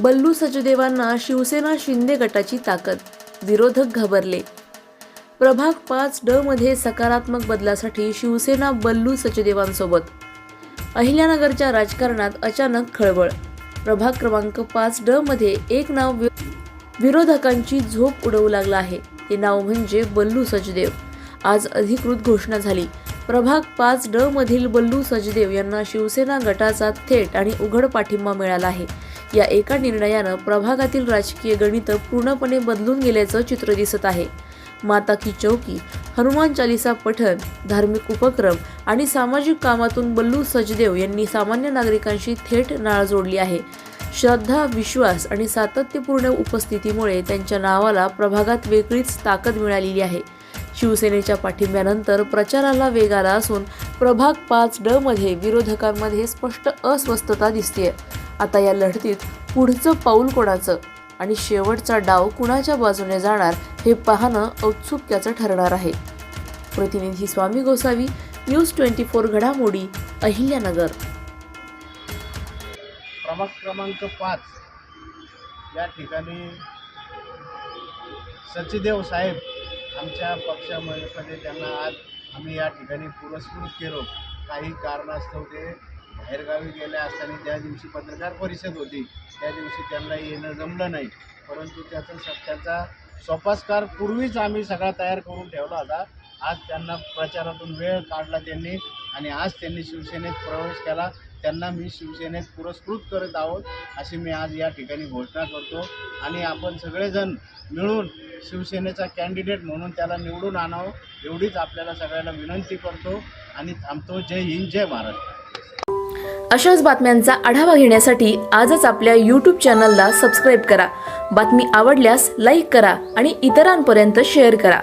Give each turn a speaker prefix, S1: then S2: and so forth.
S1: बल्लू सचदेवांना शिवसेना शिंदे गटाची ताकद, विरोधक घाबरले। प्रभाग 5 ड मध्ये सकारात्मक बदलासाठी शिवसेना बल्लू सचदेवांसोबत। अहिल्यानगरच्या राजकारणात अचानक खळबळ। प्रभाग क्रमांक 5 ड मध्ये एक नाव विरोधकांची झोप उडवू लागलं आहे। ते नाव म्हणजे बल्लू सचदेव। आज अधिकृत घोषणा झाली। प्रभाग 5 ड मधील बल्लू सचदेव यांना शिवसेना गटाचा थेट आणि उघड पाठिंबा मिळाला आहे। या एका निर्णयानं प्रभागातील राजकीय गणित पूर्णपणे बदलून गेल्याचं चित्र दिसत आहे। माता की चौकी, हनुमान चालीसा पठण, धार्मिक उपक्रम आणि सामाजिक कामातून बल्लू सचदेव यांनी सामान्य नागरिकांशी थेट नाळ जोडली आहे। श्रद्धा, विश्वास आणि सातत्यपूर्ण उपस्थितीमुळे त्यांच्या नावाला प्रभागात वेगळीच ताकद मिळालेली आहे। शिवसेनेच्या पाठिंब्यानंतर प्रचाराला वेग आला असून प्रभाग 5 ड मध्ये विरोधकांमध्ये स्पष्ट अस्वस्थता दिसतेय। आता या लढतीत पुढचं पाऊल कोणाचं आणि शेवटचा डाव कुणाच्या बाजूने जाणार हे पाहणं औत्सुक्याचं ठरणार आहे। प्रतिनिधी स्वामी गोसावी, न्यूज 24 घडामोडी, अहिल्यानगर।
S2: प्रभाग क्रमांक 5 या ठिकाणी सचदेव साहेब आमच्या पक्षामध्ये त्यांना आज आम्ही या ठिकाणी पुरस्कृत केलो। काही कारणास्तव ते बाहेरगावी गेले असताना त्या दिवशी पत्रकार परिषद होती, त्या दिवशी त्यांना येणं जमलं नाही। परंतु त्याचा सोपास्कार पूर्वीच आम्ही सगळा तयार करून ठेवला होता। आज त्यांना प्रचारातून वेळ काढला त्यांनी आणि आज त्यांनी शिवसेनेत प्रवेश केला। त्यांना मी शिवसेनेत पुरस्कृत करत आहोत अशी मी आज या ठिकाणी घोषणा करतो आणि आपण सगळेजण मिळून शिवसेनेचा कॅन्डिडेट म्हणून त्याला निवडून आणावं एवढीच आपल्याला सगळ्यांना विनंती करतो आणि थांबतो। जय हिंद, जय महाराष्ट्र।
S1: अशाच बातम्यांचा आढावा घेण्यासाठी आजच आपल्या YouTube चॅनलला सबस्क्राईब करा। बातमी आवडल्यास लाईक करा आणि इतरांपर्यंत शेअर करा।